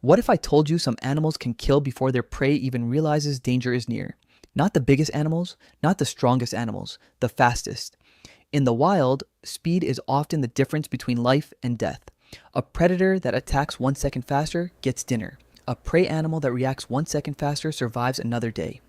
What if I told you some animals can kill before their prey even realizes danger is near? Not the biggest animals, not the strongest animals, the fastest. In the wild, speed is often the difference between life and death. A predator that attacks 1 second faster gets dinner. A prey animal that reacts 1 second faster survives another day.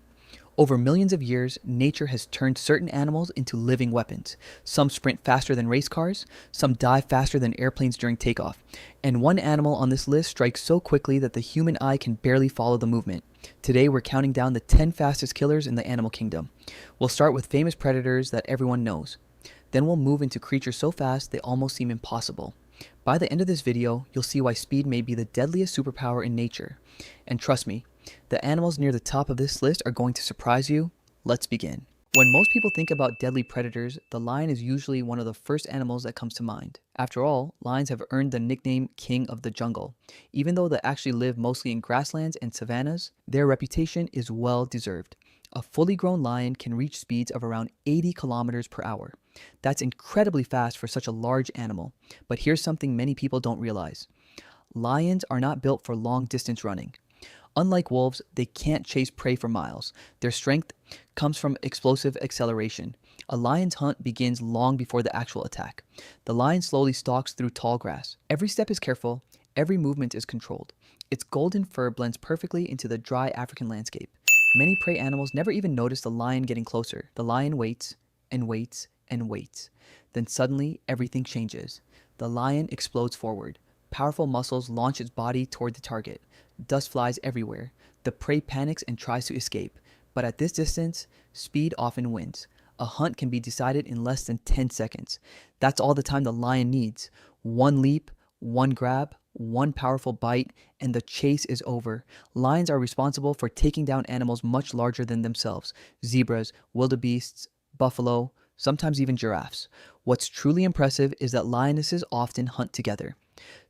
Over millions of years, nature has turned certain animals into living weapons. Some sprint faster than race cars, some dive faster than airplanes during takeoff, and one animal on this list strikes so quickly that the human eye can barely follow the movement. Today, we're counting down the 10 fastest killers in the animal kingdom. We'll start with famous predators that everyone knows. Then we'll move into creatures so fast they almost seem impossible. By the end of this video, you'll see why speed may be the deadliest superpower in nature. And trust me, the animals near the top of this list are going to surprise you. Let's begin. When most people think about deadly predators, the lion is usually one of the first animals that comes to mind. After all, lions have earned the nickname King of the Jungle. Even though they actually live mostly in grasslands and savannas, their reputation is well deserved. A fully grown lion can reach speeds of around 80 kilometers per hour. That's incredibly fast for such a large animal. But here's something many people don't realize. Lions are not built for long distance running. Unlike wolves, they can't chase prey for miles. Their strength comes from explosive acceleration. A lion's hunt begins long before the actual attack. The lion slowly stalks through tall grass. Every step is careful, every movement is controlled. Its golden fur blends perfectly into the dry African landscape. Many prey animals never even notice the lion getting closer. The lion waits and waits and waits. Then suddenly, everything changes. The lion explodes forward. Powerful muscles launch its body toward the target. Dust flies everywhere. The prey panics and tries to escape. But at this distance, speed often wins. A hunt can be decided in less than 10 seconds. That's all the time the lion needs. One leap, one grab, one powerful bite, and the chase is over. Lions are responsible for taking down animals much larger than themselves. Zebras, wildebeests, buffalo, sometimes even giraffes. What's truly impressive is that lionesses often hunt together.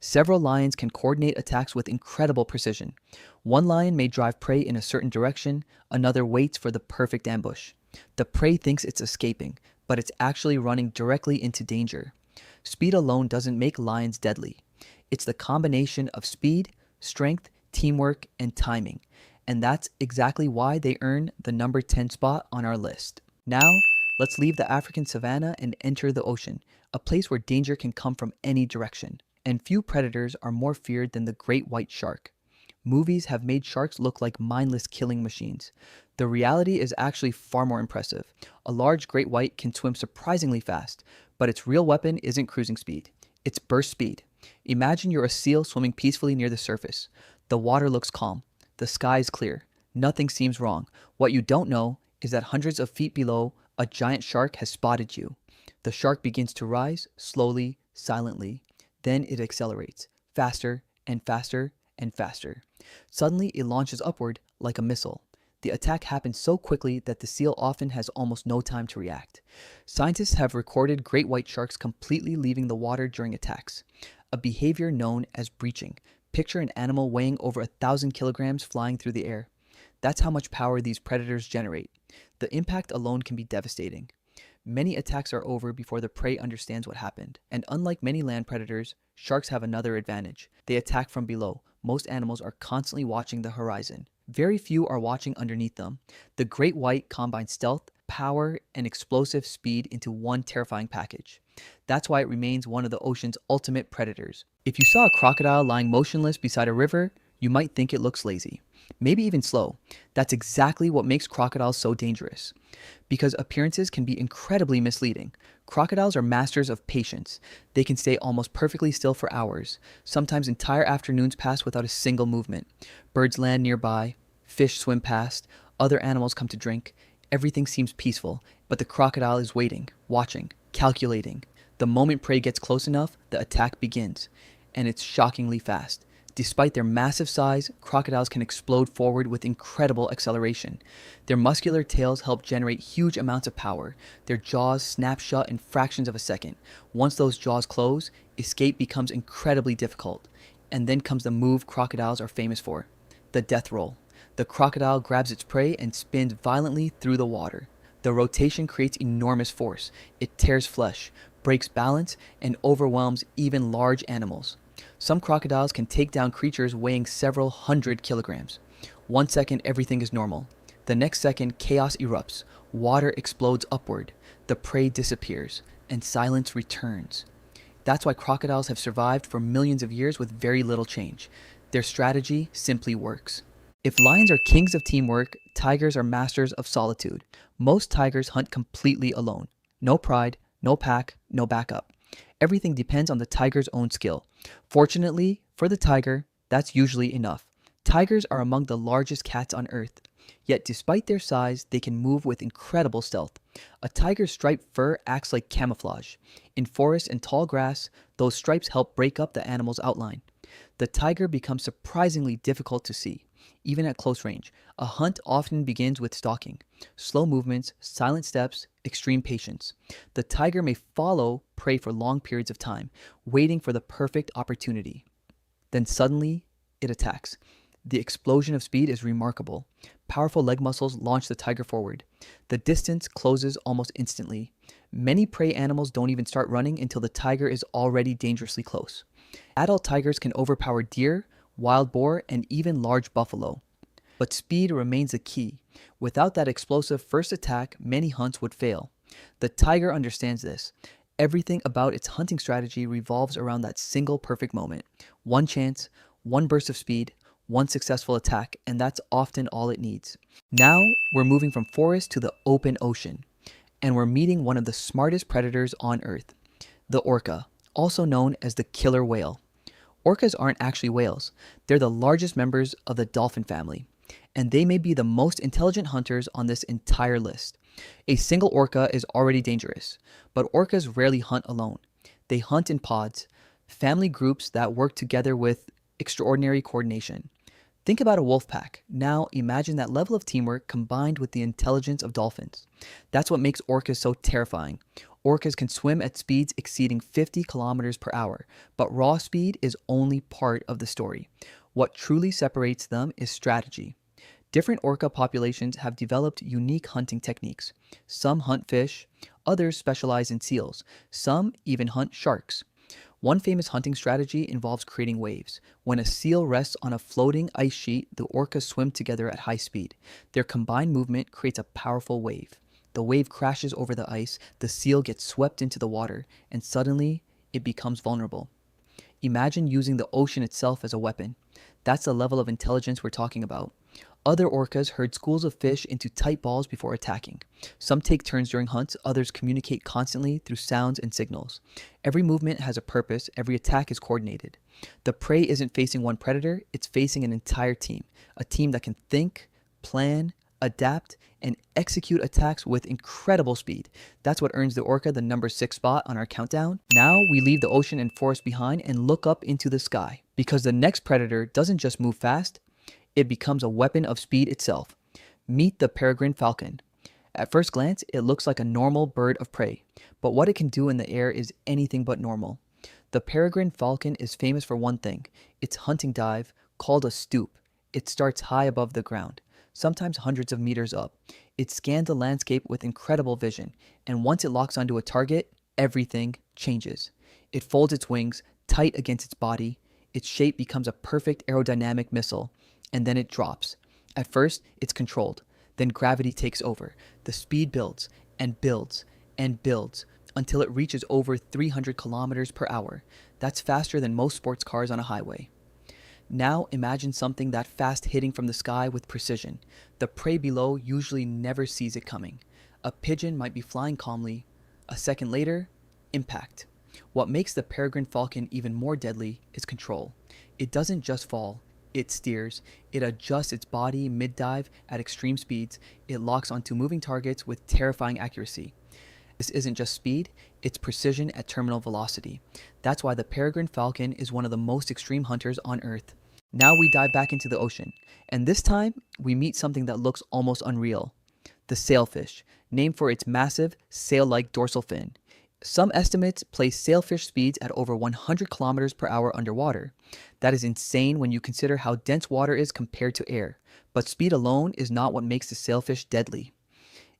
Several lions can coordinate attacks with incredible precision. One lion may drive prey in a certain direction, another waits for the perfect ambush. The prey thinks it's escaping, but it's actually running directly into danger. Speed alone doesn't make lions deadly. It's the combination of speed, strength, teamwork, and timing. And that's exactly why they earn the number 10 spot on our list. Now, let's leave the African savanna and enter the ocean, a place where danger can come from any direction. And few predators are more feared than the great white shark. Movies have made sharks look like mindless killing machines. The reality is actually far more impressive. A large great white can swim surprisingly fast, but its real weapon isn't cruising speed. It's burst speed. Imagine you're a seal swimming peacefully near the surface. The water looks calm. The sky is clear. Nothing seems wrong. What you don't know is that hundreds of feet below, a giant shark has spotted you. The shark begins to rise, slowly, silently. Then it accelerates, faster and faster and faster. Suddenly, it launches upward like a missile. The attack happens so quickly that the seal often has almost no time to react. Scientists have recorded great white sharks completely leaving the water during attacks, a behavior known as breaching. Picture an animal weighing over 1,000 kilograms flying through the air. That's how much power these predators generate. The impact alone can be devastating. Many attacks are over before the prey understands what happened. And unlike many land predators, sharks have another advantage. They attack from below. Most animals are constantly watching the horizon. Very few are watching underneath them. The great white combines stealth, power, and explosive speed into one terrifying package. That's why it remains one of the ocean's ultimate predators. If you saw a crocodile lying motionless beside a river, you might think it looks lazy, maybe even slow. That's exactly what makes crocodiles so dangerous. Because appearances can be incredibly misleading. Crocodiles are masters of patience. They can stay almost perfectly still for hours. Sometimes entire afternoons pass without a single movement. Birds land nearby, fish swim past, other animals come to drink. Everything seems peaceful, but the crocodile is waiting, watching, calculating. The moment prey gets close enough, the attack begins. And it's shockingly fast. Despite their massive size, crocodiles can explode forward with incredible acceleration. Their muscular tails help generate huge amounts of power. Their jaws snap shut in fractions of a second. Once those jaws close, escape becomes incredibly difficult. And then comes the move crocodiles are famous for, the death roll. The crocodile grabs its prey and spins violently through the water. The rotation creates enormous force. It tears flesh, breaks balance, and overwhelms even large animals. Some crocodiles can take down creatures weighing several hundred kilograms. 1 second, everything is normal. The next second, chaos erupts. Water explodes upward. The prey disappears, and silence returns. That's why crocodiles have survived for millions of years with very little change. Their strategy simply works. If lions are kings of teamwork, tigers are masters of solitude. Most tigers hunt completely alone. No pride, no pack, no backup. Everything depends on the tiger's own skill. Fortunately, for the tiger, that's usually enough. Tigers are among the largest cats on earth. Yet despite their size, they can move with incredible stealth. A tiger's striped fur acts like camouflage. In forests and tall grass, those stripes help break up the animal's outline. The tiger becomes surprisingly difficult to see, even at close range. A hunt often begins with stalking. Slow movements, silent steps, extreme patience. The tiger may follow prey for long periods of time, waiting for the perfect opportunity. Then suddenly, it attacks. The explosion of speed is remarkable. Powerful leg muscles launch the tiger forward. The distance closes almost instantly. Many prey animals don't even start running until the tiger is already dangerously close. Adult tigers can overpower deer, wild boar, and even large buffalo. But speed remains the key. Without that explosive first attack, many hunts would fail. The tiger understands this. Everything about its hunting strategy revolves around that single perfect moment. One chance, one burst of speed, one successful attack, and that's often all it needs. Now, we're moving from forest to the open ocean, and we're meeting one of the smartest predators on Earth, the orca, also known as the killer whale. Orcas aren't actually whales. They're the largest members of the dolphin family, and they may be the most intelligent hunters on this entire list. A single orca is already dangerous, but orcas rarely hunt alone. They hunt in pods, family groups that work together with extraordinary coordination. Think about a wolf pack. Now imagine that level of teamwork combined with the intelligence of dolphins. That's what makes orcas so terrifying. Orcas can swim at speeds exceeding 50 kilometers per hour, but raw speed is only part of the story. What truly separates them is strategy. Different orca populations have developed unique hunting techniques. Some hunt fish, others specialize in seals, some even hunt sharks. One famous hunting strategy involves creating waves. When a seal rests on a floating ice sheet, the orcas swim together at high speed. Their combined movement creates a powerful wave. The wave crashes over the ice, the seal gets swept into the water, and suddenly it becomes vulnerable. Imagine using the ocean itself as a weapon. That's the level of intelligence we're talking about. Other orcas herd schools of fish into tight balls before attacking. Some take turns during hunts, others communicate constantly through sounds and signals. Every movement has a purpose, every attack is coordinated. The prey isn't facing one predator, it's facing an entire team. A team that can think, plan, adapt, and execute attacks with incredible speed. That's what earns the orca the number 6 spot on our countdown. Now we leave the ocean and forest behind and look up into the sky. Because the next predator doesn't just move fast, it becomes a weapon of speed itself. Meet the peregrine falcon. At first glance, it looks like a normal bird of prey, but what it can do in the air is anything but normal. The peregrine falcon is famous for one thing, its hunting dive, called a stoop. It starts high above the ground, sometimes hundreds of meters up. It scans the landscape with incredible vision, and once it locks onto a target, everything changes. It folds its wings tight against its body. Its shape becomes a perfect aerodynamic missile, and then it drops. At first, it's controlled. Then gravity takes over. The speed builds and builds and builds until it reaches over 300 kilometers per hour. That's faster than most sports cars on a highway. Now imagine something that fast hitting from the sky with precision. The prey below usually never sees it coming. A pigeon might be flying calmly. A second later, impact. What makes the peregrine falcon even more deadly is control. It doesn't just fall. It steers, it adjusts its body mid-dive at extreme speeds, it locks onto moving targets with terrifying accuracy. This isn't just speed, it's precision at terminal velocity. That's why the peregrine falcon is one of the most extreme hunters on Earth. Now we dive back into the ocean, and this time we meet something that looks almost unreal. The sailfish, named for its massive, sail-like dorsal fin. Some estimates place sailfish speeds at over 100 kilometers per hour underwater. That is insane when you consider how dense water is compared to air. But speed alone is not what makes the sailfish deadly.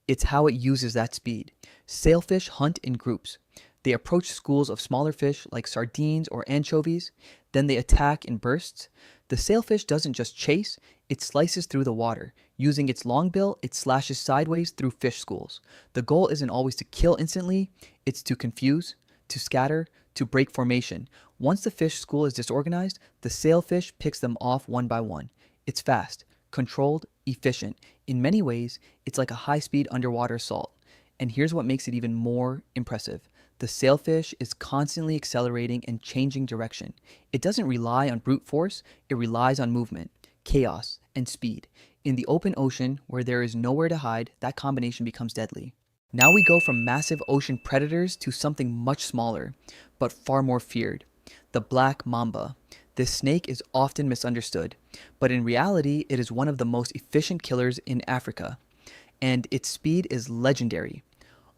It's how it uses that speed. Sailfish hunt in groups. They approach schools of smaller fish like sardines or anchovies. Then they attack in bursts. The sailfish doesn't just chase, it slices through the water. Using its long bill, it slashes sideways through fish schools. The goal isn't always to kill instantly, it's to confuse, to scatter, to break formation. Once the fish school is disorganized, the sailfish picks them off one by one. It's fast, controlled, efficient. In many ways, it's like a high-speed underwater assault. And here's what makes it even more impressive. The sailfish is constantly accelerating and changing direction. It doesn't rely on brute force, it relies on movement, chaos, and speed. In the open ocean, where there is nowhere to hide, that combination becomes deadly. Now we go from massive ocean predators to something much smaller, but far more feared. The black mamba. This snake is often misunderstood, but in reality, it is one of the most efficient killers in Africa, and its speed is legendary.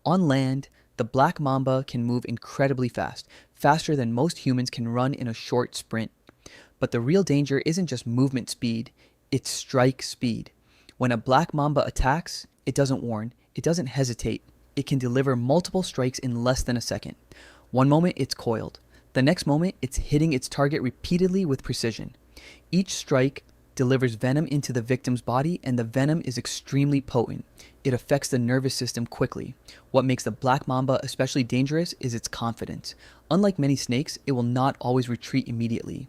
On land, the black mamba can move incredibly fast, faster than most humans can run in a short sprint. But the real danger isn't just movement speed, it's strike speed. When a black mamba attacks, it doesn't warn, it doesn't hesitate. It can deliver multiple strikes in less than a second. One moment it's coiled. The next moment it's hitting its target repeatedly with precision. Each strike delivers venom into the victim's body, and the venom is extremely potent. It affects the nervous system quickly. What makes the black mamba especially dangerous is its confidence. Unlike many snakes, it will not always retreat immediately.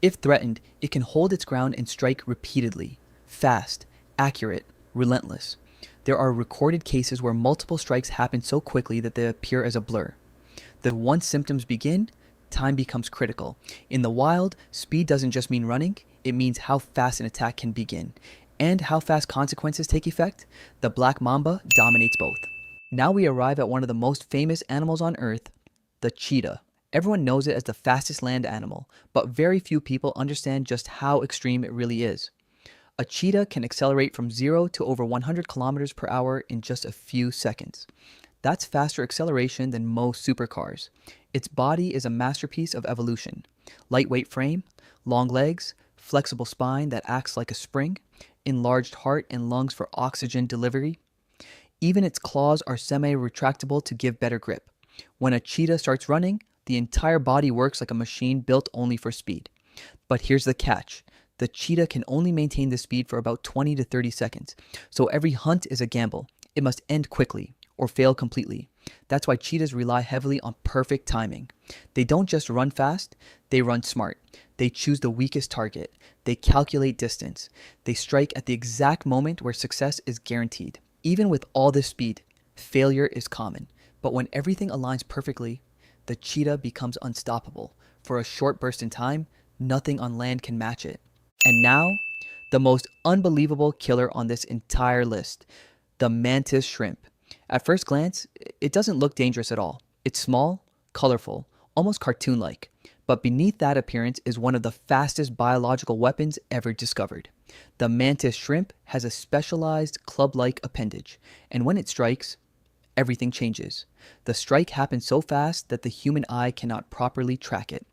If threatened, it can hold its ground and strike repeatedly. Fast, accurate, relentless. There are recorded cases where multiple strikes happen so quickly that they appear as a blur. Once symptoms begin, time becomes critical. In the wild, speed doesn't just mean running, it means how fast an attack can begin. And how fast consequences take effect. The black mamba dominates both. Now we arrive at one of the most famous animals on Earth, the cheetah. Everyone knows it as the fastest land animal, but very few people understand just how extreme it really is. A cheetah can accelerate from 0 to over 100 kilometers per hour in just a few seconds. That's faster acceleration than most supercars. Its body is a masterpiece of evolution. Lightweight frame, long legs, flexible spine that acts like a spring, enlarged heart and lungs for oxygen delivery. Even its claws are semi-retractable to give better grip. When a cheetah starts running, the entire body works like a machine built only for speed. But here's the catch. The cheetah can only maintain the speed for about 20 to 30 seconds, so every hunt is a gamble. It must end quickly or fail completely. That's why cheetahs rely heavily on perfect timing. They don't just run fast, they run smart. They choose the weakest target. They calculate distance. They strike at the exact moment where success is guaranteed. Even with all this speed, failure is common. But when everything aligns perfectly, the cheetah becomes unstoppable. For a short burst in time, nothing on land can match it. And now, the most unbelievable killer on this entire list, the mantis shrimp. At first glance, it doesn't look dangerous at all. It's small, colorful, almost cartoon-like. But beneath that appearance is one of the fastest biological weapons ever discovered. The mantis shrimp has a specialized club-like appendage, and when it strikes, everything changes. The strike happens so fast that the human eye cannot properly track it.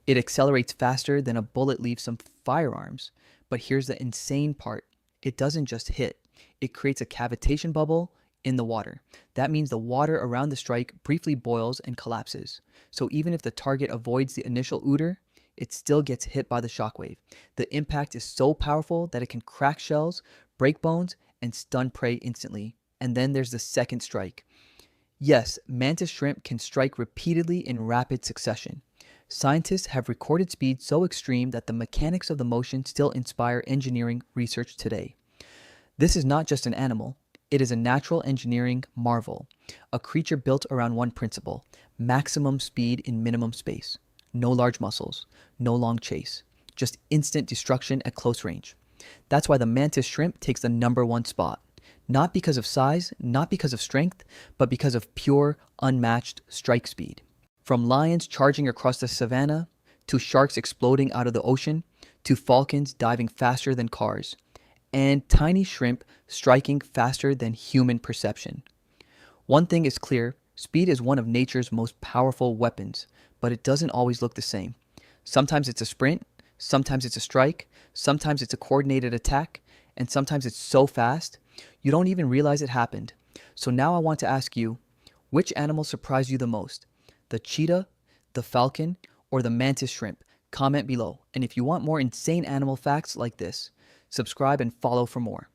It accelerates faster than a bullet leaves some firearms. But here's the insane part. It doesn't just hit. It creates a cavitation bubble in the water. That means the water around the strike briefly boils and collapses. So even if the target avoids the initial odor, it still gets hit by the shockwave. The impact is so powerful that it can crack shells, break bones, and stun prey instantly. And then there's the second strike. Yes, mantis shrimp can strike repeatedly in rapid succession. Scientists have recorded speed so extreme that the mechanics of the motion still inspire engineering research today. This is not just an animal. It is a natural engineering marvel, a creature built around one principle: maximum speed in minimum space. No large muscles, no long chase, just instant destruction at close range. That's why the mantis shrimp takes the #1 spot. Not because of size, not because of strength, but because of pure, unmatched strike speed. From lions charging across the savannah, to sharks exploding out of the ocean, to falcons diving faster than cars, and tiny shrimp striking faster than human perception. One thing is clear, speed is one of nature's most powerful weapons, but it doesn't always look the same. Sometimes it's a sprint, sometimes it's a strike, sometimes it's a coordinated attack, and sometimes it's so fast, you don't even realize it happened. So now I want to ask you, which animal surprised you the most? The cheetah, the falcon, or the mantis shrimp? comment below. And if you want more insane animal facts like this, subscribe and follow for more.